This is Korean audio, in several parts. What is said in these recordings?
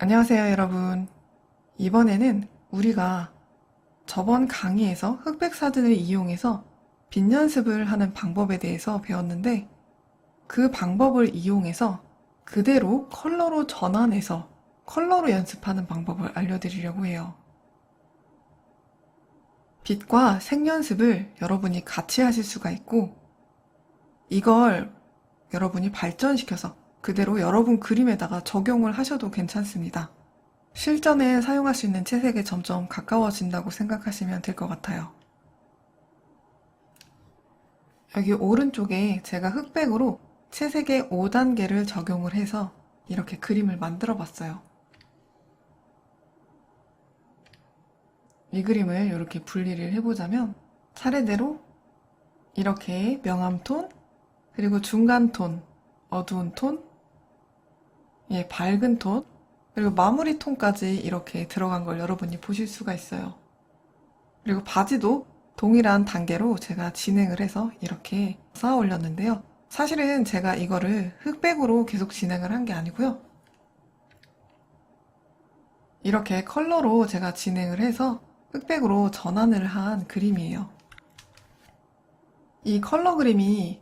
안녕하세요, 여러분. 이번에는 우리가 저번 강의에서 흑백 사진을 이용해서 빗 연습을 하는 방법에 대해서 배웠는데 그 방법을 이용해서 그대로 컬러로 전환해서 컬러로 연습하는 방법을 알려드리려고 해요. 빛과 색 연습을 여러분이 같이 하실 수가 있고 이걸 여러분이 발전시켜서 그대로 여러분 그림에다가 적용을 하셔도 괜찮습니다. 실전에 사용할 수 있는 채색에 점점 가까워진다고 생각하시면 될 것 같아요. 여기 오른쪽에 제가 흑백으로 채색의 5단계를 적용을 해서 이렇게 그림을 만들어 봤어요. 이 그림을 이렇게 분리를 해보자면 차례대로 이렇게 명암 톤, 그리고 중간 톤, 어두운 톤, 밝은 톤, 그리고 마무리 톤까지 이렇게 들어간 걸 여러분이 보실 수가 있어요. 그리고 바지도 동일한 단계로 제가 진행을 해서 이렇게 쌓아 올렸는데요. 사실은 제가 이거를 흑백으로 계속 진행을 한 게 아니고요. 이렇게 컬러로 제가 진행을 해서 흑백으로 전환을 한 그림이에요. 이 컬러 그림이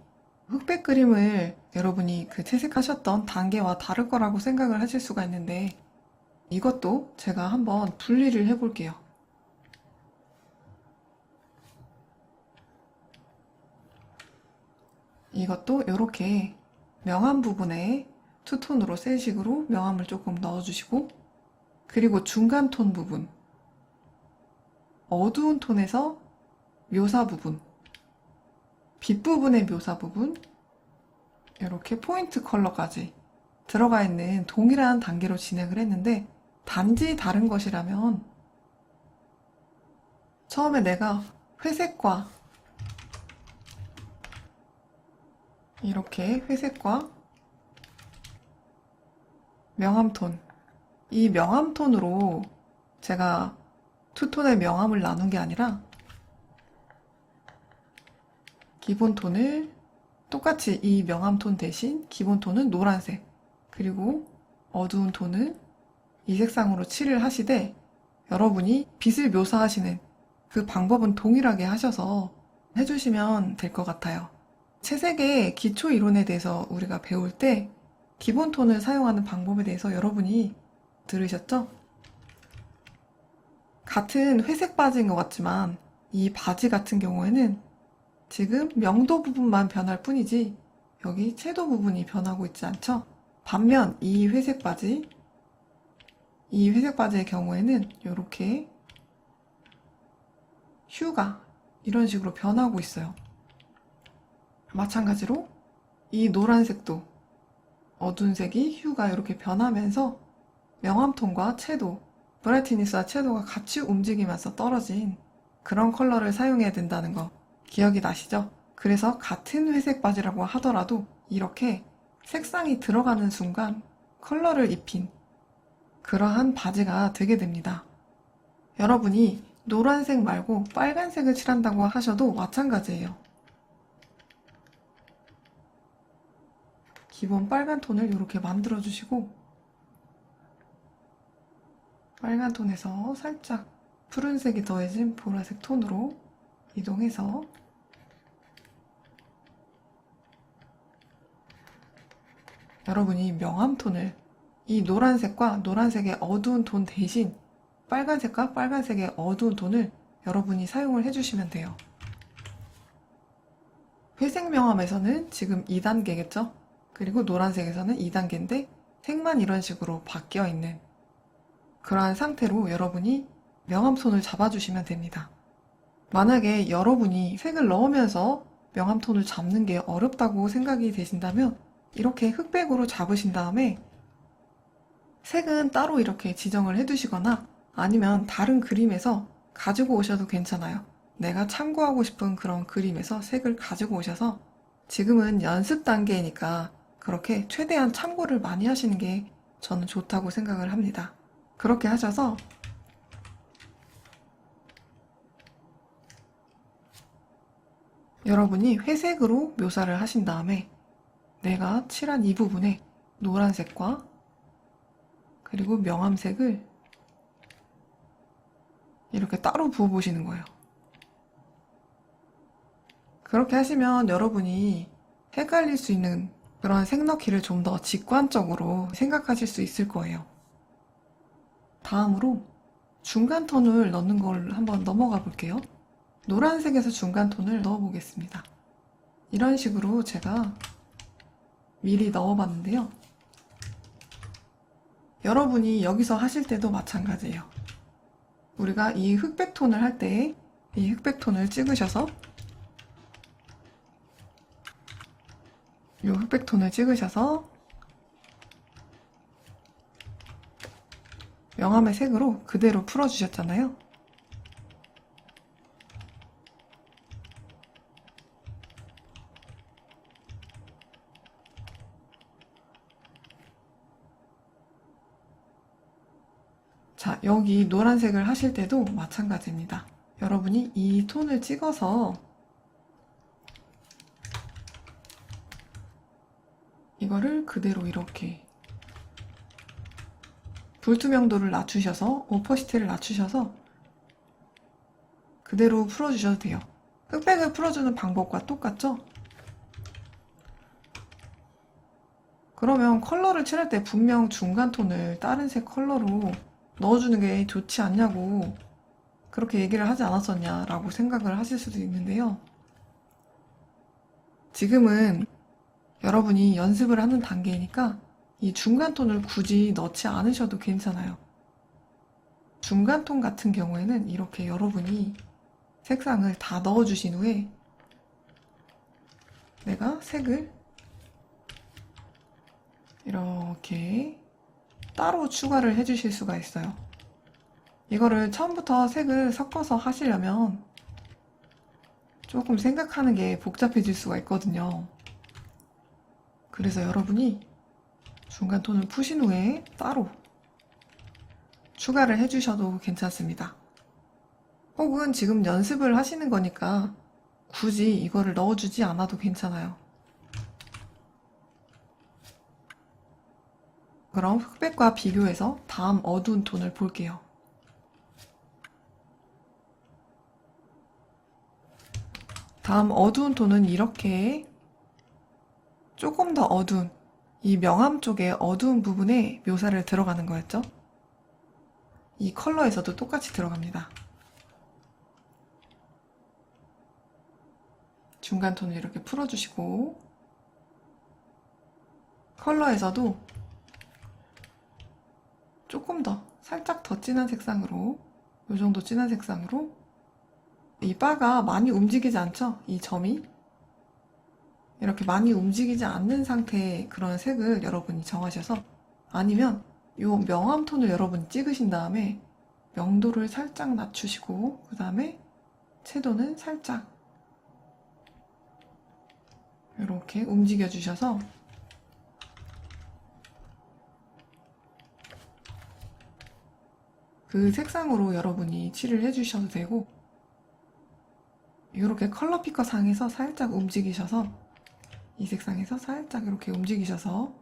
흑백 그림을 여러분이 그 채색하셨던 단계와 다를 거라고 생각을 하실 수가 있는데 이것도 제가 한번 분리를 해볼게요. 이것도 이렇게 명암 부분에 투톤으로 셀식으로 명암을 조금 넣어주시고 그리고 중간 톤 부분 어두운 톤에서 묘사 부분 빛 부분의 묘사 부분 이렇게 포인트 컬러까지 들어가 있는 동일한 단계로 진행을 했는데 단지 다른 것이라면 처음에 내가 회색과 이렇게 회색과 명암톤 이 명암톤으로 제가 투톤의 명암을 나눈 게 아니라 기본톤을 똑같이 이 명암톤 대신 기본톤은 노란색 그리고 어두운 톤은 이 색상으로 칠을 하시되 여러분이 빛을 묘사하시는 그 방법은 동일하게 하셔서 해주시면 될 것 같아요. 채색의 기초 이론에 대해서 우리가 배울 때 기본톤을 사용하는 방법에 대해서 여러분이 들으셨죠? 같은 회색 바지인 것 같지만 이 바지 같은 경우에는 지금 명도 부분만 변할 뿐이지 여기 채도 부분이 변하고 있지 않죠? 반면 이 회색 바지의 경우에는 이렇게 휴가 이런 식으로 변하고 있어요. 마찬가지로 이 노란색도 어두운 색이 휴가 이렇게 변하면서 명암톤과 채도, 브라이트니스와 채도가 같이 움직이면서 떨어진 그런 컬러를 사용해야 된다는 거 기억이 나시죠? 그래서 같은 회색 바지라고 하더라도 이렇게 색상이 들어가는 순간 컬러를 입힌 그러한 바지가 되게 됩니다. 여러분이 노란색 말고 빨간색을 칠한다고 하셔도 마찬가지예요. 기본 빨간 톤을 이렇게 만들어 주시고 빨간 톤에서 살짝 푸른색이 더해진 보라색 톤으로 이동해서 여러분이 명암 톤을 이 노란색과 노란색의 어두운 톤 대신 빨간색과 빨간색의 어두운 톤을 여러분이 사용을 해주시면 돼요. 회색 명암에서는 지금 2단계겠죠? 그리고 노란색에서는 2단계인데 색만 이런 식으로 바뀌어 있는 그러한 상태로 여러분이 명암톤을 잡아주시면 됩니다. 만약에 여러분이 색을 넣으면서 명암톤을 잡는 게 어렵다고 생각이 되신다면 이렇게 흑백으로 잡으신 다음에 색은 따로 이렇게 지정을 해두시거나 아니면 다른 그림에서 가지고 오셔도 괜찮아요. 내가 참고하고 싶은 그런 그림에서 색을 가지고 오셔서 지금은 연습 단계니까 그렇게 최대한 참고를 많이 하시는 게 저는 좋다고 생각을 합니다. 그렇게 하셔서 여러분이 회색으로 묘사를 하신 다음에 내가 칠한 이 부분에 노란색과 그리고 명암색을 이렇게 따로 부어보시는 거예요. 그렇게 하시면 여러분이 헷갈릴 수 있는 그런 색 넣기를 좀 더 직관적으로 생각하실 수 있을 거예요. 다음으로 중간 톤을 넣는 걸 한번 넘어가 볼게요. 노란색에서 중간 톤을 넣어 보겠습니다. 이런 식으로 제가 미리 넣어 봤는데요. 여러분이 여기서 하실 때도 마찬가지예요. 우리가 이 흑백 톤을 할 때 이 흑백 톤을 찍으셔서 이 흑백 톤을 찍으셔서 명암의 색으로 그대로 풀어주셨잖아요. 자, 여기 노란색을 하실 때도 마찬가지입니다. 여러분이 이 톤을 찍어서 이거를 그대로 이렇게 불투명도를 낮추셔서 오퍼시티를 낮추셔서 그대로 풀어주셔도 돼요. 흑백을 풀어주는 방법과 똑같죠? 그러면 컬러를 칠할 때 분명 중간 톤을 다른 색 컬러로 넣어주는 게 좋지 않냐고 그렇게 얘기를 하지 않았었냐라고 생각을 하실 수도 있는데요. 지금은 여러분이 연습을 하는 단계이니까 이 중간 톤을 굳이 넣지 않으셔도 괜찮아요. 중간 톤 같은 경우에는 이렇게 여러분이 색상을 다 넣어주신 후에 내가 색을 이렇게 따로 추가를 해주실 수가 있어요. 이거를 처음부터 색을 섞어서 하시려면 조금 생각하는 게 복잡해질 수가 있거든요. 그래서 여러분이 중간 톤을 푸신 후에 따로 추가를 해주셔도 괜찮습니다. 혹은 지금 연습을 하시는 거니까 굳이 이거를 넣어주지 않아도 괜찮아요. 그럼 흑백과 비교해서 다음 어두운 톤을 볼게요. 다음 어두운 톤은 이렇게 조금 더 어두운 이 명암 쪽의 어두운 부분에 묘사를 들어가는 거였죠? 이 컬러에서도 똑같이 들어갑니다. 중간 톤을 이렇게 풀어주시고 컬러에서도 조금 더 살짝 더 진한 색상으로 이 정도 진한 색상으로 이 바가 많이 움직이지 않죠? 이 점이 이렇게 많이 움직이지 않는 상태의 그런 색을 여러분이 정하셔서 아니면 이 명암 톤을 여러분이 찍으신 다음에 명도를 살짝 낮추시고 그 다음에 채도는 살짝 이렇게 움직여 주셔서 그 색상으로 여러분이 칠을 해주셔도 되고 이렇게 컬러 피커 상에서 살짝 움직이셔서 이 색상에서 살짝 이렇게 움직이셔서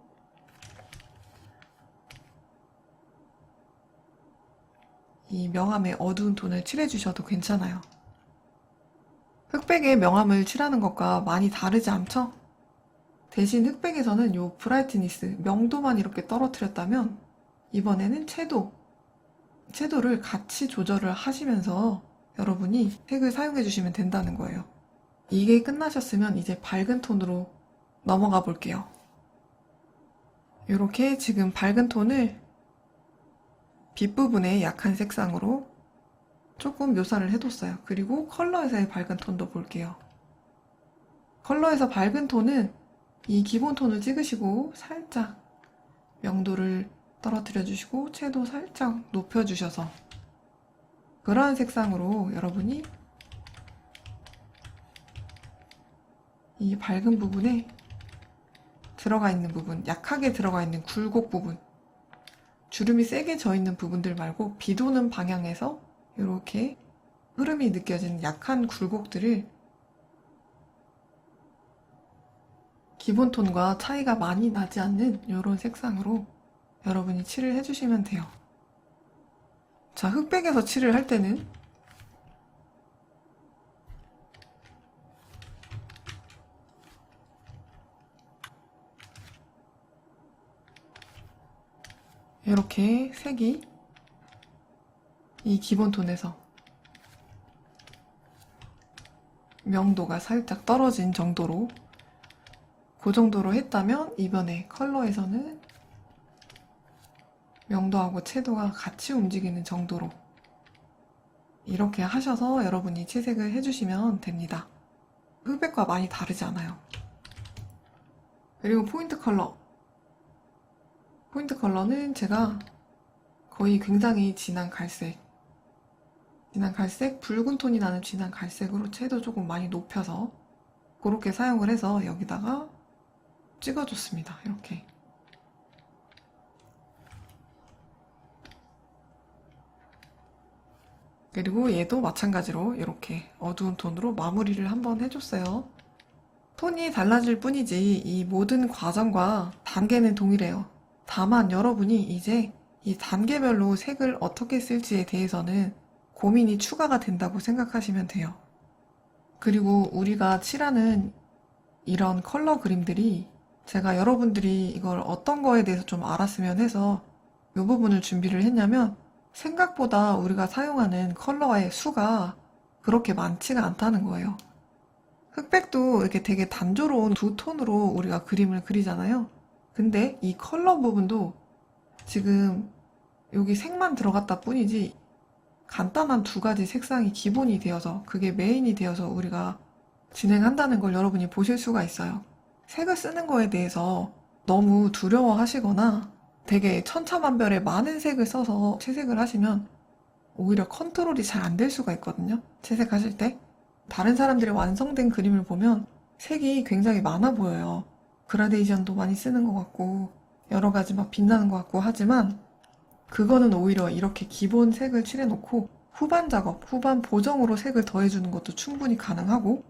이 명암의 어두운 톤을 칠해주셔도 괜찮아요. 흑백에 명암을 칠하는 것과 많이 다르지 않죠? 대신 흑백에서는 이 브라이트니스, 명도만 이렇게 떨어뜨렸다면 이번에는 채도를 같이 조절을 하시면서 여러분이 색을 사용해 주시면 된다는 거예요. 이게 끝나셨으면 이제 밝은 톤으로 넘어가 볼게요. 이렇게 지금 밝은 톤을 빗부분에 약한 색상으로 조금 묘사를 해뒀어요. 그리고 컬러에서의 밝은 톤도 볼게요. 컬러에서 밝은 톤은 이 기본 톤을 찍으시고 살짝 명도를 떨어뜨려 주시고 채도 살짝 높여 주셔서 그러한 색상으로 여러분이 이 밝은 부분에 들어가 있는 부분, 약하게 들어가 있는 굴곡 부분, 주름이 세게 져 있는 부분들 말고 비도는 방향에서 이렇게 흐름이 느껴지는 약한 굴곡들을 기본 톤과 차이가 많이 나지 않는 이런 색상으로 여러분이 칠을 해주시면 돼요. 자, 흑백에서 칠을 할 때는 이렇게 색이 이 기본 톤에서 명도가 살짝 떨어진 정도로, 그 정도로 했다면 이번에 컬러에서는 명도하고 채도가 같이 움직이는 정도로 이렇게 하셔서 여러분이 채색을 해주시면 됩니다. 흑백과 많이 다르지 않아요. 그리고 포인트 컬러. 포인트 컬러는 제가 거의 굉장히 진한 갈색, 붉은 톤이 나는 진한 갈색으로 채도 조금 많이 높여서 그렇게 사용을 해서 여기다가 찍어줬습니다. 이렇게. 그리고 얘도 마찬가지로 이렇게 어두운 톤으로 마무리를 한번 해줬어요. 톤이 달라질 뿐이지 이 모든 과정과 단계는 동일해요. 다만 여러분이 이제 이 단계별로 색을 어떻게 쓸지에 대해서는 고민이 추가가 된다고 생각하시면 돼요. 그리고 우리가 칠하는 이런 컬러 그림들이 제가 여러분들이 이걸 어떤 거에 대해서 좀 알았으면 해서 이 부분을 준비를 했냐면, 생각보다 우리가 사용하는 컬러의 수가 그렇게 많지가 않다는 거예요. 흑백도 이렇게 되게 단조로운 두 톤으로 우리가 그림을 그리잖아요. 근데 이 컬러 부분도 지금 여기 색만 들어갔다 뿐이지 간단한 두 가지 색상이 기본이 되어서, 그게 메인이 되어서 우리가 진행한다는 걸 여러분이 보실 수가 있어요. 색을 쓰는 거에 대해서 너무 두려워하시거나 되게 천차만별의 많은 색을 써서 채색을 하시면 오히려 컨트롤이 잘 안 될 수가 있거든요. 채색하실 때 다른 사람들의 완성된 그림을 보면 색이 굉장히 많아 보여요. 그라데이션도 많이 쓰는 것 같고 여러 가지 막 빛나는 것 같고 하지만, 그거는 오히려 이렇게 기본 색을 칠해놓고 후반 작업, 후반 보정으로 색을 더해주는 것도 충분히 가능하고,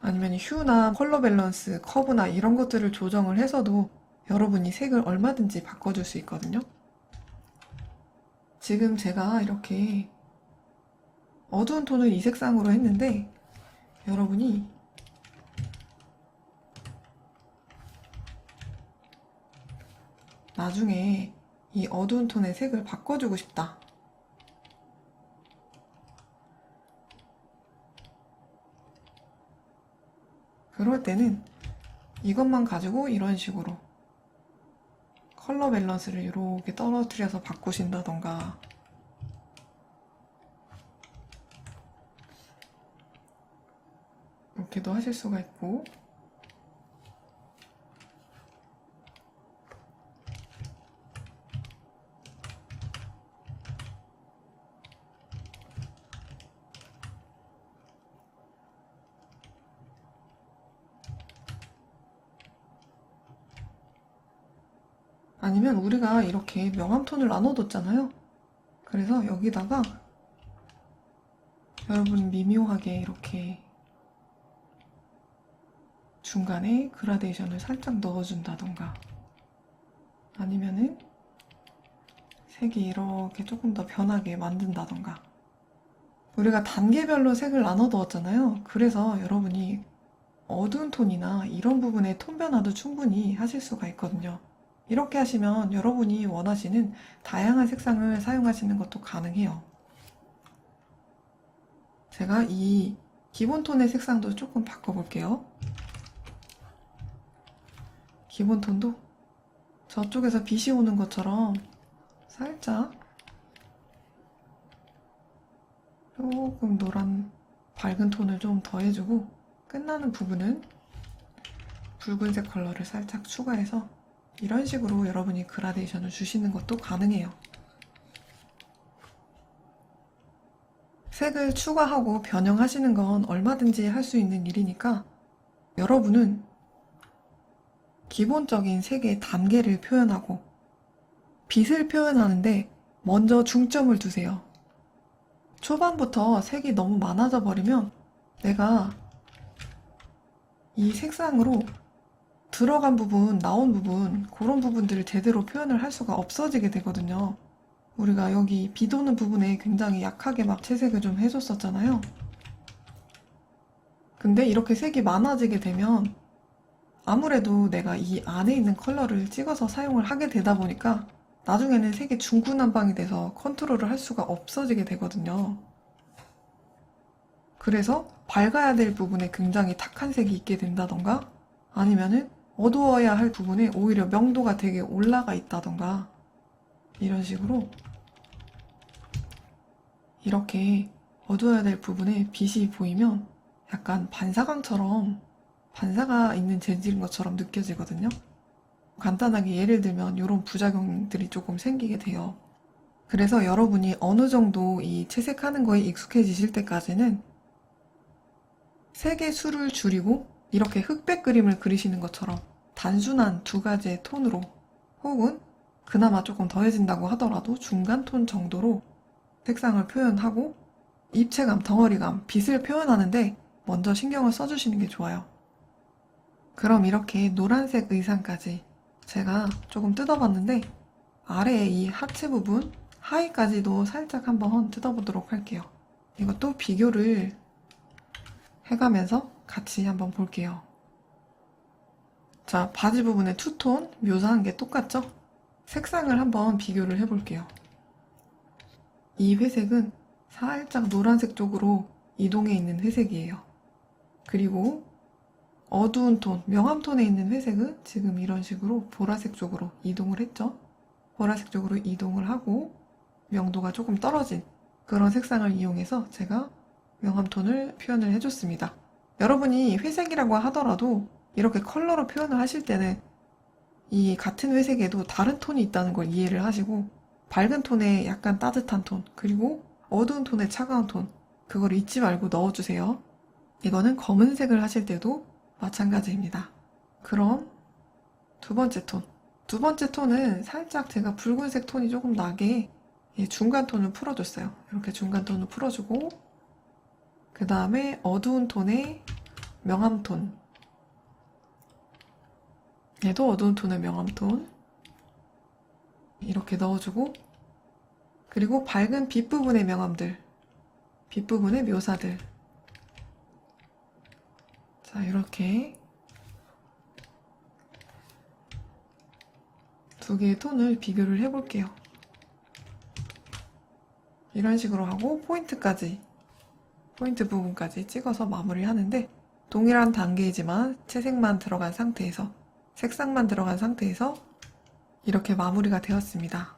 아니면 휴나 컬러 밸런스, 커브나 이런 것들을 조정을 해서도 여러분이 색을 얼마든지 바꿔줄 수 있거든요. 지금 제가 이렇게 어두운 톤을 이 색상으로 했는데, 여러분이 나중에 이 어두운 톤의 색을 바꿔주고 싶다. 그럴 때는 이것만 가지고 이런 식으로 컬러 밸런스를 이렇게 떨어뜨려서 바꾸신다던가, 이렇게도 하실 수가 있고, 아니면 우리가 이렇게 명암톤을 나눠뒀잖아요. 그래서 여기다가 여러분 미묘하게 이렇게 중간에 그라데이션을 살짝 넣어준다던가, 아니면은 색이 이렇게 조금 더 변하게 만든다던가. 우리가 단계별로 색을 나눠두었잖아요. 그래서 여러분이 어두운 톤이나 이런 부분의 톤 변화도 충분히 하실 수가 있거든요. 이렇게 하시면 여러분이 원하시는 다양한 색상을 사용하시는 것도 가능해요. 제가 이 기본 톤의 색상도 조금 바꿔볼게요. 기본 톤도 저쪽에서 빛이 오는 것처럼 살짝 조금 노란 밝은 톤을 좀 더해주고, 끝나는 부분은 붉은색 컬러를 살짝 추가해서 이런 식으로 여러분이 그라데이션을 주시는 것도 가능해요. 색을 추가하고 변형하시는 건 얼마든지 할 수 있는 일이니까 여러분은 기본적인 색의 단계를 표현하고 빛을 표현하는데 먼저 중점을 두세요. 초반부터 색이 너무 많아져 버리면 내가 이 색상으로 들어간 부분, 나온 부분, 그런 부분들을 제대로 표현을 할 수가 없어지게 되거든요. 우리가 여기 비 도는 부분에 굉장히 약하게 막 채색을 좀 해줬었잖아요. 근데 이렇게 색이 많아지게 되면 아무래도 내가 이 안에 있는 컬러를 찍어서 사용을 하게 되다 보니까 나중에는 색이 중구난방이 돼서 컨트롤을 할 수가 없어지게 되거든요. 그래서 밝아야 될 부분에 굉장히 탁한 색이 있게 된다던가 아니면은 어두워야 할 부분에 오히려 명도가 되게 올라가 있다던가 이런 식으로 이렇게 어두워야 될 부분에 빛이 보이면 약간 반사광처럼 반사가 있는 재질인 것처럼 느껴지거든요. 간단하게 예를 들면 이런 부작용들이 조금 생기게 돼요. 그래서 여러분이 어느 정도 이 채색하는 거에 익숙해지실 때까지는 색의 수를 줄이고 이렇게 흑백 그림을 그리시는 것처럼 단순한 두 가지의 톤으로 혹은 그나마 조금 더해진다고 하더라도 중간 톤 정도로 색상을 표현하고 입체감, 덩어리감, 빛을 표현하는데 먼저 신경을 써주시는 게 좋아요. 그럼 이렇게 노란색 의상까지 제가 조금 뜯어봤는데 아래에 이 하체 부분, 하의까지도 살짝 한번 뜯어보도록 할게요. 이것도 비교를 해가면서 같이 한번 볼게요. 자, 바지 부분의 투톤 묘사한 게 똑같죠? 색상을 한번 비교를 해볼게요. 이 회색은 살짝 노란색 쪽으로 이동해 있는 회색이에요. 그리고 어두운 톤, 명암 톤에 있는 회색은 지금 이런 식으로 보라색 쪽으로 이동을 했죠. 보라색 쪽으로 이동을 하고 명도가 조금 떨어진 그런 색상을 이용해서 제가 명암 톤을 표현을 해줬습니다. 여러분이 회색이라고 하더라도 이렇게 컬러로 표현을 하실 때는 이 같은 회색에도 다른 톤이 있다는 걸 이해를 하시고 밝은 톤에 약간 따뜻한 톤, 그리고 어두운 톤에 차가운 톤, 그걸 잊지 말고 넣어주세요. 이거는 검은색을 하실 때도 마찬가지입니다. 그럼 두 번째 톤. 두 번째 톤은 살짝 제가 붉은색 톤이 조금 나게 중간 톤을 풀어줬어요. 이렇게 중간 톤을 풀어주고 그 다음에 어두운 톤의 명암 톤. 얘도 어두운 톤의 명암 톤. 이렇게 넣어주고 그리고 밝은 빛 부분의 명암들, 빛 부분의 묘사들. 자, 이렇게 두 개의 톤을 비교를 해볼게요. 이런 식으로 하고 포인트 부분까지 찍어서 마무리를 하는데 동일한 단계이지만 채색만 들어간 상태에서 색상만 들어간 상태에서 이렇게 마무리가 되었습니다.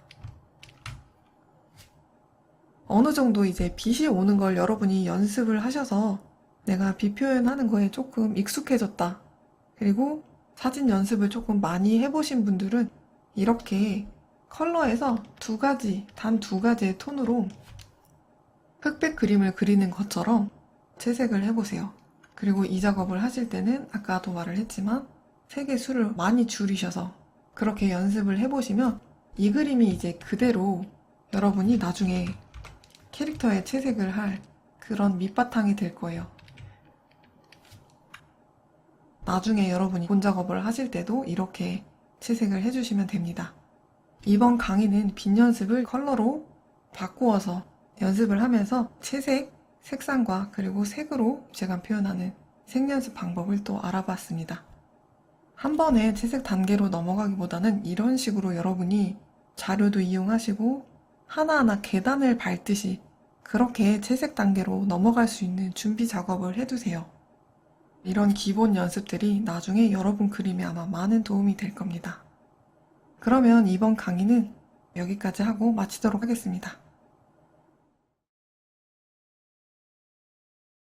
어느 정도 이제 빛이 오는 걸 여러분이 연습을 하셔서 내가 빛 표현하는 거에 조금 익숙해졌다. 그리고 사진 연습을 조금 많이 해보신 분들은 이렇게 컬러에서 단 두 가지의 톤으로 흑백 그림을 그리는 것처럼 채색을 해보세요. 그리고 이 작업을 하실 때는 아까도 말을 했지만 색의 수를 많이 줄이셔서 그렇게 연습을 해보시면 이 그림이 이제 그대로 여러분이 나중에 캐릭터에 채색을 할 그런 밑바탕이 될 거예요. 나중에 여러분이 본 작업을 하실 때도 이렇게 채색을 해주시면 됩니다. 이번 강의는 빛 연습을 컬러로 바꾸어서 연습을 하면서 채색, 색상과 그리고 색으로 입체감 표현하는 색 연습 방법을 또 알아봤습니다. 한 번에 채색 단계로 넘어가기보다는 이런 식으로 여러분이 자료도 이용하시고 하나하나 계단을 밟듯이 그렇게 채색 단계로 넘어갈 수 있는 준비 작업을 해두세요. 이런 기본 연습들이 나중에 여러분 그림에 아마 많은 도움이 될 겁니다. 그러면 이번 강의는 여기까지 하고 마치도록 하겠습니다.